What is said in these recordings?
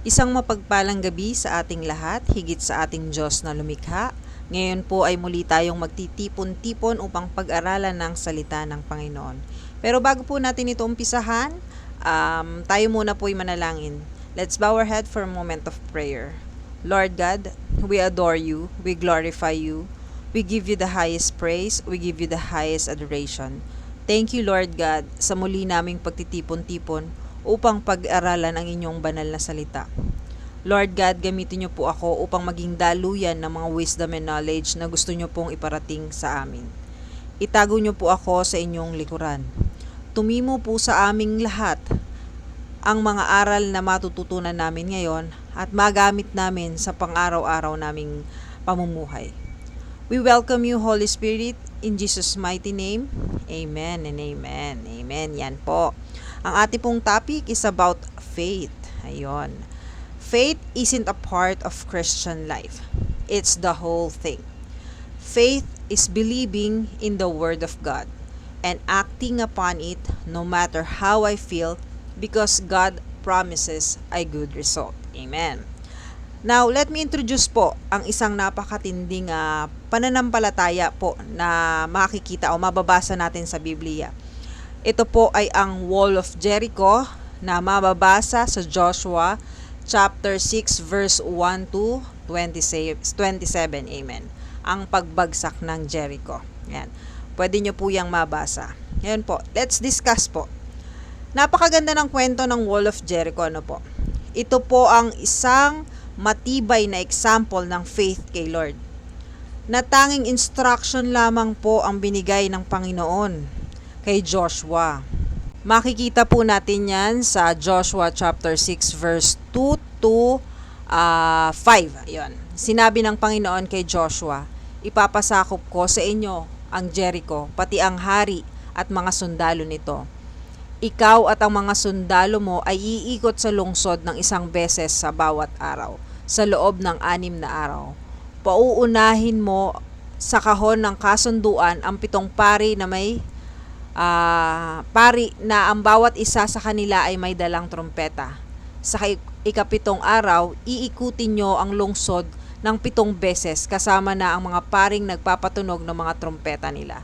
Isang mapagpalang gabi sa ating lahat, higit sa ating Diyos na lumikha. Ngayon po ay muli tayong magtitipon-tipon upang pag-aralan ng salita ng Panginoon. Pero bago po natin ito umpisahan, tayo muna po ay manalangin. Let's bow our head for a moment of prayer. Lord God, we adore you, we glorify you, we give you the highest praise, we give you the highest adoration. Thank you, Lord God, sa muli naming pagtitipon-tipon upang pag-aralan ang inyong banal na salita. Lord God, gamitin niyo po ako upang maging daluyan ng mga wisdom and knowledge na gusto niyo pong iparating sa amin. Itago niyo po ako sa inyong likuran. Tumimo po sa aming lahat ang mga aral na matututunan namin ngayon at magamit namin sa pang-araw-araw naming pamumuhay. We welcome you, Holy Spirit, in Jesus' mighty name. Amen and amen. Amen. Yan po. Ang ating pong topic is about faith. Ayun. Faith isn't a part of Christian life. It's the whole thing. Faith is believing in the Word of God and acting upon it no matter how I feel because God promises a good result. Amen. Now, let me introduce po ang isang napakatinding pananampalataya po na makikita o mababasa natin sa Biblia. Ito po ay ang Wall of Jericho na mababasa sa Joshua chapter 6 verse 1 to 27. Amen. Ang pagbagsak ng Jericho. Yan. Pwede nyo po yang mabasa. Ngayon po, let's discuss po. Napakaganda ng kwento ng Wall of Jericho. Ano po? Ito po ang isang matibay na example ng faith kay Lord. Na tanging instruction lamang po ang binigay ng Panginoon kay Joshua. Makikita po natin yan sa Joshua chapter 6 verse 2 to 5. Ayun. Sinabi ng Panginoon kay Joshua, ipapasakop ko sa inyo ang Jericho, pati ang hari at mga sundalo nito. Ikaw at ang mga sundalo mo ay iikot sa lungsod ng isang beses sa bawat araw, sa loob ng 6 na araw. Pauunahin mo sa kahon ng kasunduan ang 7 pari na may pari na ang bawat isa sa kanila ay may dalang trompeta. Sa ikapitong araw, iikutin nyo ang lungsod ng 7 beses kasama na ang mga paring nagpapatunog ng mga trompeta nila.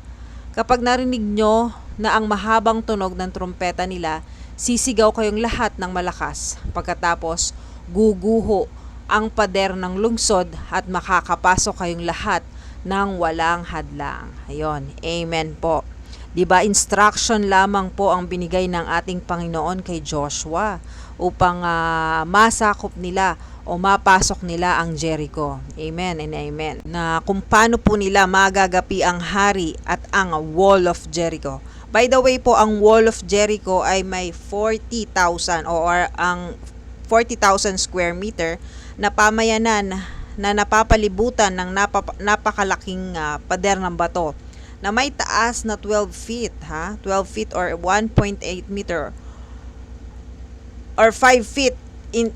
Kapag narinig nyo na ang mahabang tunog ng trompeta nila, sisigaw kayong lahat ng malakas. Pagkatapos, guguho ang pader ng lungsod at makakapasok kayong lahat ng walang hadlang. Ayun, amen po. Diba, instruction lamang po ang binigay ng ating Panginoon kay Joshua upang masakop nila o mapasok nila ang Jericho. Amen and amen. Na kung paano po nila magagapi ang hari at ang Wall of Jericho. By the way po, ang Wall of Jericho ay may 40,000 or ang 40,000 square meter na pamayanan na napapalibutan ng napakalaking pader ng bato na may taas na 12 feet, 12 feet or 1.8 meter or 5 feet in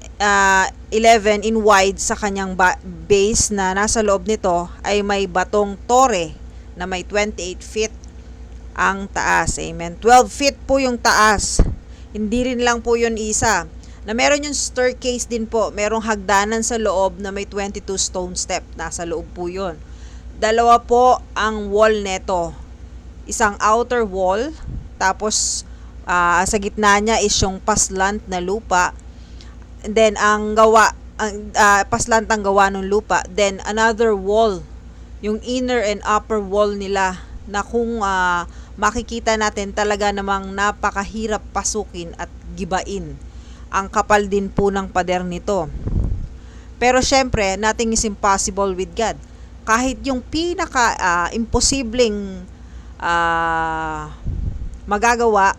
11 in wide sa kanyang base na nasa loob nito ay may batong tore na may 28 feet ang taas. Amen. 12 feet po yung taas. Hindi rin lang po yun isa. Na meron yung staircase din po. Merong hagdanan sa loob na may 22 stone step. Nasa loob po yun. 2 po ang wall neto. Isang outer wall. Tapos sa gitna niya is yung paslant na lupa. And then ang paslant ang gawa ng lupa. Then another wall. Yung inner and upper wall nila na kung makikita natin talaga namang napakahirap pasukin at gibain. Ang kapal din po ng pader nito. Pero syempre, nothing is impossible with God. Kahit yung imposibleng magagawa,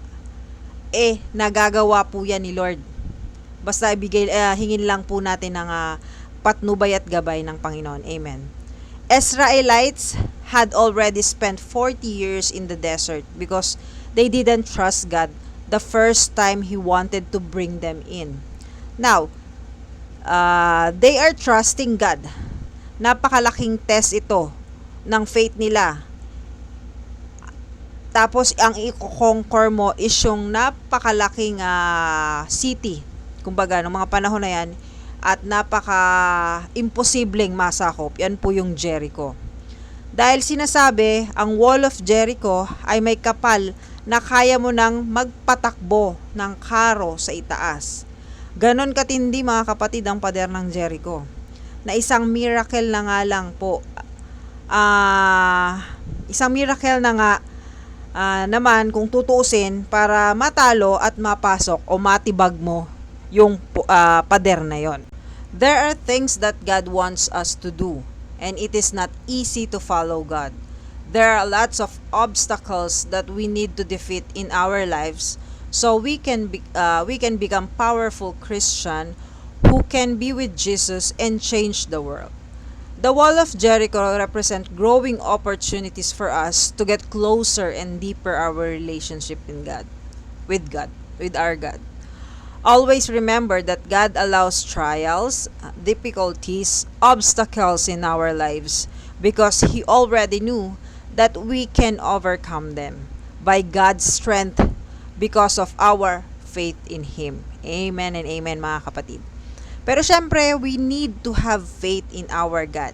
nagagawa po yan ni Lord. Basta hingin lang po natin ng patnubay at gabay ng Panginoon. Amen. Israelites had already spent 40 years in the desert because they didn't trust God the first time He wanted to bring them in. Now, they are trusting God. Napakalaking test ito ng faith nila. Tapos, ang i-conquer mo is yung napakalaking city. Kumbaga, noong mga panahon na yan, at napaka-imposibleng masakop, yan po yung Jericho. Dahil sinasabi, ang Wall of Jericho ay may kapal na kaya mo nang magpatakbo ng karo sa itaas. Ganon katindi mga kapatid ang pader ng Jericho, na isang miracle na nga lang po, isang miracle na nga naman kung tutuusin para matalo at mapasok o matibag mo yung pader na yon. There are things that God wants us to do, and it is not easy to follow God. There are lots of obstacles that we need to defeat in our lives so we can become powerful Christian who can be with Jesus and change the world. The Wall of Jericho represents growing opportunities for us to get closer and deeper our relationship with our God. Always remember that God allows trials, difficulties, obstacles in our lives because He already knew that we can overcome them by God's strength because of our faith in Him. Amen and amen mga kapatid. Pero syempre, we need to have faith in our God.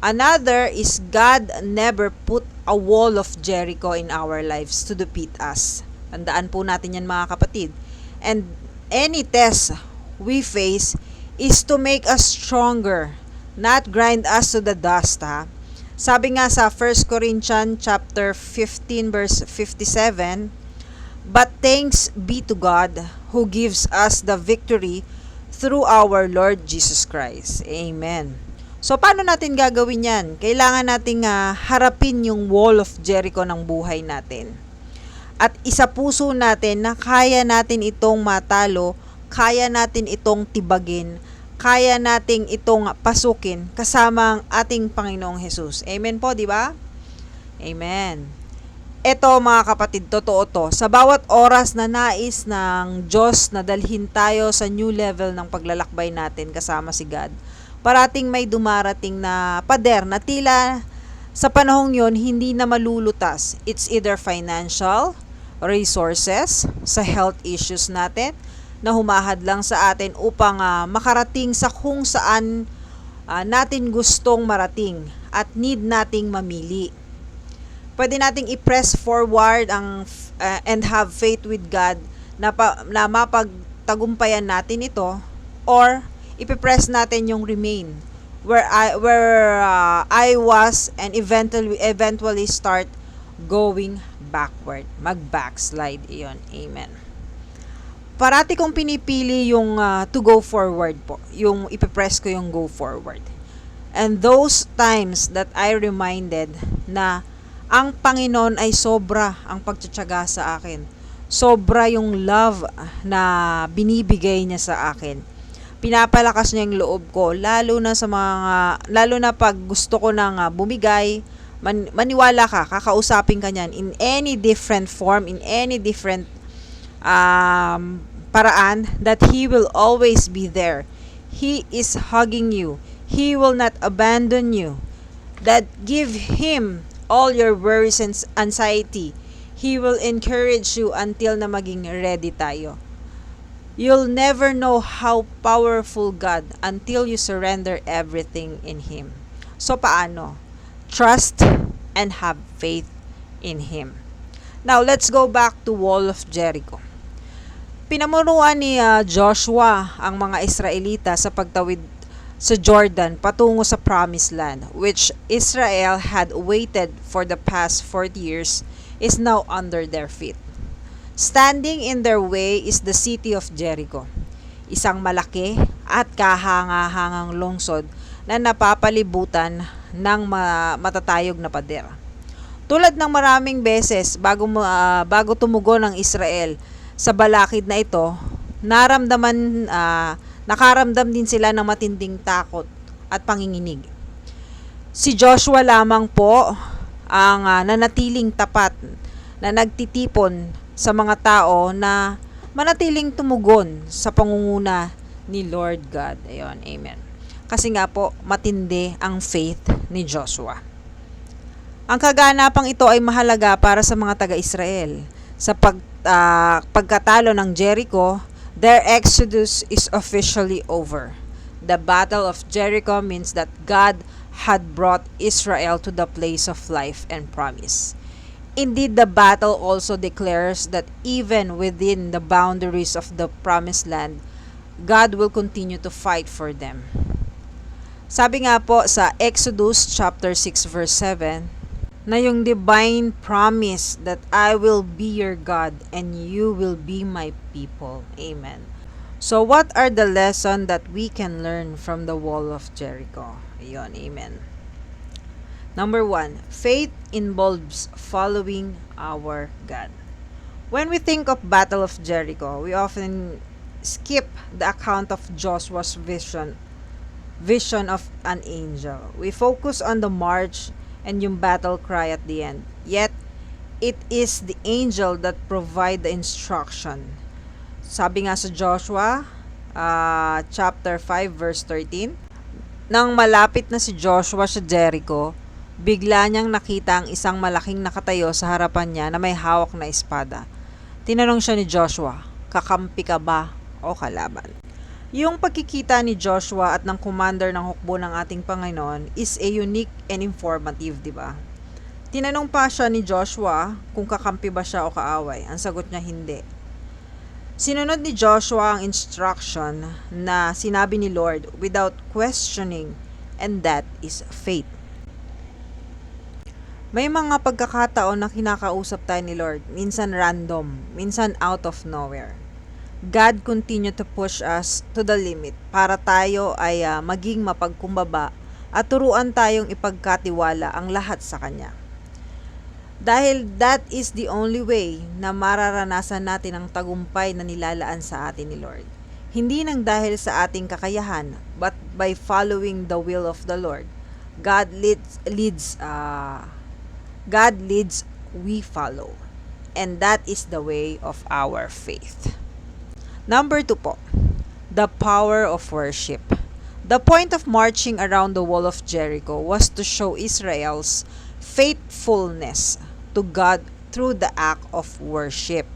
Another is God never put a wall of Jericho in our lives to defeat us. Tandaan po natin yan mga kapatid. And any test we face is to make us stronger, not grind us to the dust. Sabi nga sa 1 Corinthians chapter 15 verse 57, "But thanks be to God who gives us the victory through our Lord Jesus Christ." Amen. So, paano natin gagawin yan? Kailangan nating harapin yung wall of Jericho ng buhay natin. At isapuso natin na kaya natin itong matalo, kaya natin itong tibagin, kaya nating itong pasukin kasama ang ating Panginoong Jesus. Amen po, di ba? Amen. Ito mga kapatid, totoo to. Sa bawat oras na nais ng Diyos na dalhin tayo sa new level ng paglalakbay natin kasama si God, parating may dumarating na pader na tila sa panahong yon hindi na malulutas. It's either financial, resources, sa health issues natin, na humahad lang sa atin upang makarating sa kung saan natin gustong marating at need nating mamili. Pwede nating i-press forward and have faith with God na mapagtagumpayan natin ito, or ipipress natin yung remain where I was and eventually start going backward, mag-backslide. Iyon. Amen. Parati kong pinipili yung to go forward po, yung ipipress ko yung go forward. And those times that I reminded na ang Panginoon ay sobra ang pagtsatsaga sa akin. Sobra yung love na binibigay niya sa akin. Pinapalakas niya yung loob ko, lalo na pag gusto ko nang bumigay, maniwala ka, kakausapin ka niyan in any different form, in any different paraan, that He will always be there. He is hugging you. He will not abandon you. That give Him all your worries and anxiety. He will encourage you until na maging ready tayo. You'll never know how powerful God until you surrender everything in Him. So paano? Trust and have faith in Him. Now, let's go back to Wall of Jericho. Pinamunuan ni Joshua ang mga Israelita sa pagtawid sa Jordan patungo sa Promised Land, which Israel had waited for the past 40 years, is now under their feet. Standing in their way is the city of Jericho, isang malaki at kahanga-hangang lungsod na napapalibutan ng matatayog na pader. Tulad ng maraming beses bago tumugon ang Israel sa balakid na ito, nakaramdam din sila ng matinding takot at panginginig. Si Joshua lamang po ang nanatiling tapat, na nagtitipon sa mga tao na manatiling tumugon sa pangunguna ni Lord God. Ayun, amen. Kasi nga po, matindi ang faith ni Joshua. Ang kaganapang ito ay mahalaga para sa mga taga-Israel. Sa pagkatalo ng Jericho, their exodus is officially over. The Battle of Jericho means that God had brought Israel to the place of life and promise. Indeed, the battle also declares that even within the boundaries of the promised land, God will continue to fight for them. Sabi nga po sa Exodus chapter 6 verse 7, na yung divine promise that I will be your God and you will be my people. Amen. So what are the lessons that we can learn from the wall of Jericho? Ayun, amen. Number 1, faith involves following our God. When we think of Battle of Jericho, we often skip the account of Joshua's vision of an angel. We focus on the march and yung battle cry at the end. Yet, it is the angel that provide the instruction. Sabi nga sa Joshua, chapter 5, verse 13, nang malapit na si Joshua sa Jericho, bigla niyang nakita ang isang malaking nakatayo sa harapan niya na may hawak na espada. Tinanong siya ni Joshua, kakampi ka ba o kalaban? Yung pagkikita ni Joshua at ng commander ng hukbo ng ating Panginoon is a unique and informative, di ba? Tinanong pa siya ni Joshua kung kakampi ba siya o kaaway. Ang sagot niya, hindi. Sinunod ni Joshua ang instruction na sinabi ni Lord without questioning, and that is faith. May mga pagkakataon na kinakausap tayo ni Lord, minsan random, minsan out of nowhere. God continue to push us to the limit para tayo ay maging mapagkumbaba at turuan tayong ipagkatiwala ang lahat sa Kanya. Dahil that is the only way na mararanasan natin ang tagumpay na nilalaan sa atin ni Lord. Hindi nang dahil sa ating kakayahan, but by following the will of the Lord. God leads, we follow. And that is the way of our faith. Number 2 po, the power of worship. The point of marching around the wall of Jericho was to show Israel's faithfulness to God through the act of worship.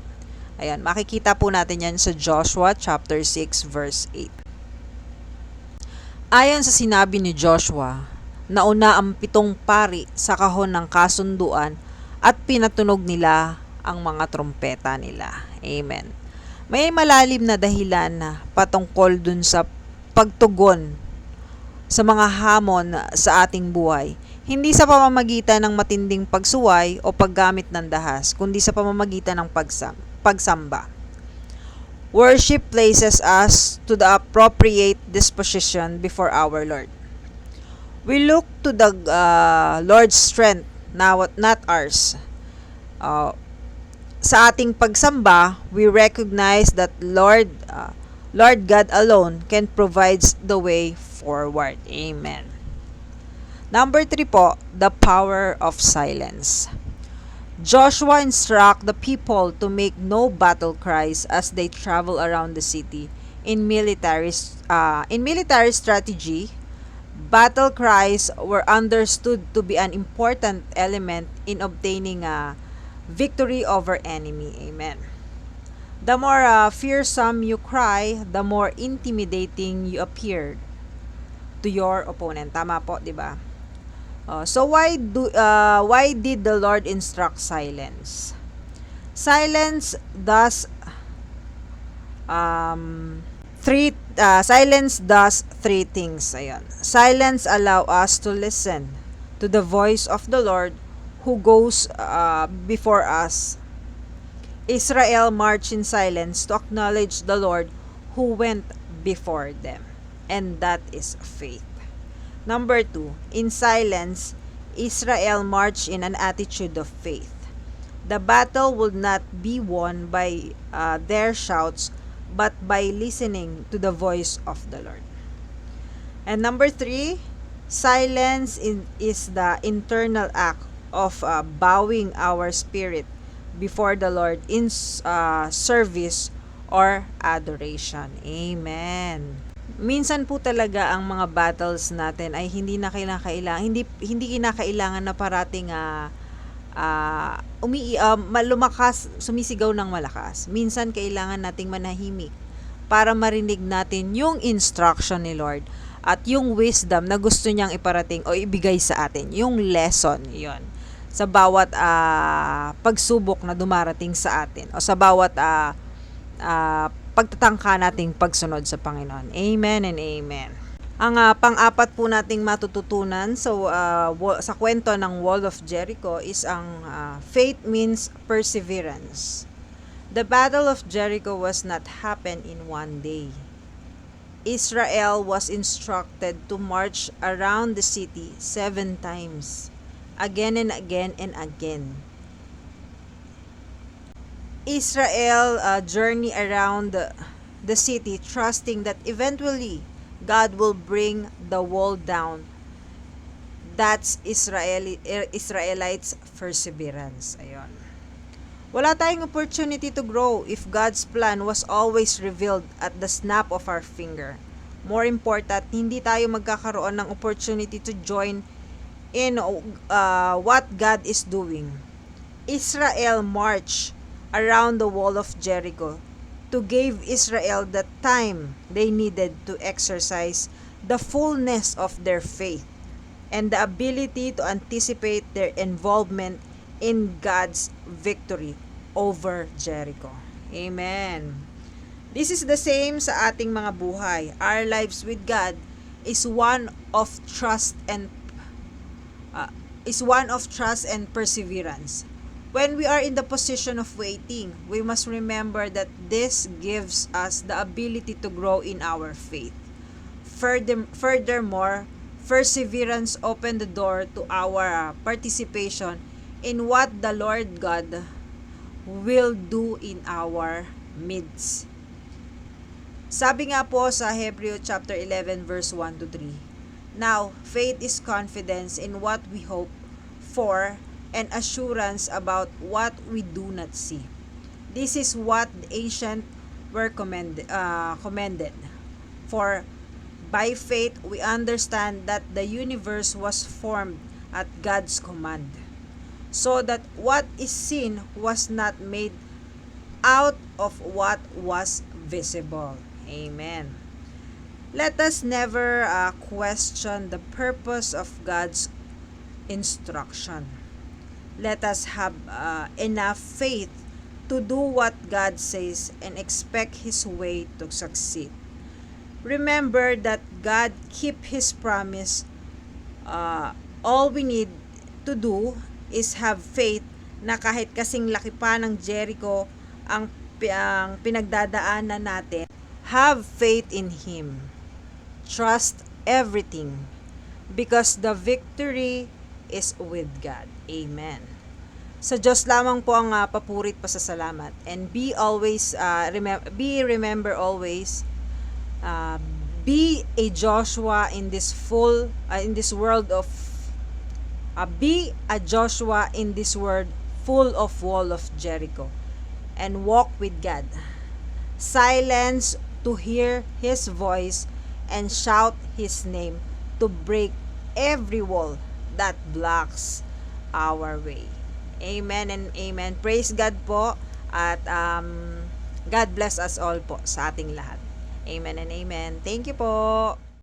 Ayan, makikita po natin yan sa Joshua chapter 6 verse 8. Ayon sa sinabi ni Joshua, nauna ang 7 pari sa kahon ng kasunduan at pinatunog nila ang mga trompeta nila. Amen. May malalim na dahilan na patungkol dun sa pagtugon sa mga hamon sa ating buhay. Hindi sa pamamagitan ng matinding pagsuway o paggamit ng dahas, kundi sa pamamagitan ng pagsamba. Worship places us to the appropriate disposition before our Lord. We look to the Lord's strength, not ours. Sa ating pagsamba, we recognize that Lord God alone can provide the way forward. Amen. Number 3 po, the power of silence. Joshua instruct the people to make no battle cries as they travel around the city. In military strategy, battle cries were understood to be an important element in obtaining a victory over enemy. Amen. The more fearsome you cry, the more intimidating you appear to your opponent. Tama po, di ba? So why did the Lord instruct silence? Silence does three things. Ayan. Silence allow us to listen to the voice of the Lord who goes before us. Israel marched in silence to acknowledge the Lord who went before them. And that is faith. Number 2, in silence, Israel marched in an attitude of faith. The battle would not be won by their shouts, but by listening to the voice of the Lord. And number 3, silence is the internal act of bowing our spirit before the Lord in service or adoration. Amen. Minsan po talaga ang mga battles natin ay hindi kinakailangan na parating sumisigaw ng malakas. Minsan kailangan nating manahimik para marinig natin yung instruction ni Lord at yung wisdom na gusto niyang iparating o ibigay sa atin, yung lesson yon sa bawat pagsubok na dumarating sa atin o sa bawat pagtatangka nating pagsunod sa Panginoon. Amen and amen. Ang pang-apat po nating matututunan sa kwento ng Wall of Jericho is ang faith means perseverance. The Battle of Jericho was not happen in one day. Israel was instructed to march around the city 7 times, again and again and again. Israel journey around the city trusting that eventually God will bring the wall down. That's Israelites' perseverance. Ayun. Wala tayong opportunity to grow if God's plan was always revealed at the snap of our finger. More important, hindi tayo magkakaroon ng opportunity to join in what God is doing. Israel marched around the wall of Jericho to give Israel the time they needed to exercise the fullness of their faith and the ability to anticipate their involvement in God's victory over Jericho. Amen. This is the same sa ating mga buhay. Our lives with God is one of trust and perseverance. When we are in the position of waiting, we must remember that this gives us the ability to grow in our faith. Furthermore, perseverance opens the door to our participation in what the Lord God will do in our midst. Sabi nga po sa Hebrew chapter 11 verse 1 to 3, now, faith is confidence in what we hope for and assurance about what we do not see. This is what the ancient were commended. For by faith we understand that the universe was formed at God's command, so that what is seen was not made out of what was visible. Amen. Let us never question the purpose of God's instruction. Let us have enough faith to do what God says and expect His way to succeed. Remember that God keep His promise. All we need to do is have faith na kahit kasing laki pa ng Jericho ang pinagdadaanan natin, have faith in Him. Trust everything because the victory is with God. Amen. Sa Diyos lamang po ang papurit pasasalamat, and be a Joshua in this world full of wall of Jericho, and walk with God. Silence to hear His voice and shout His name to break every wall that blocks our way. Amen and amen. Praise God po, at God bless us all po sa ating lahat. Amen and amen. Thank you po.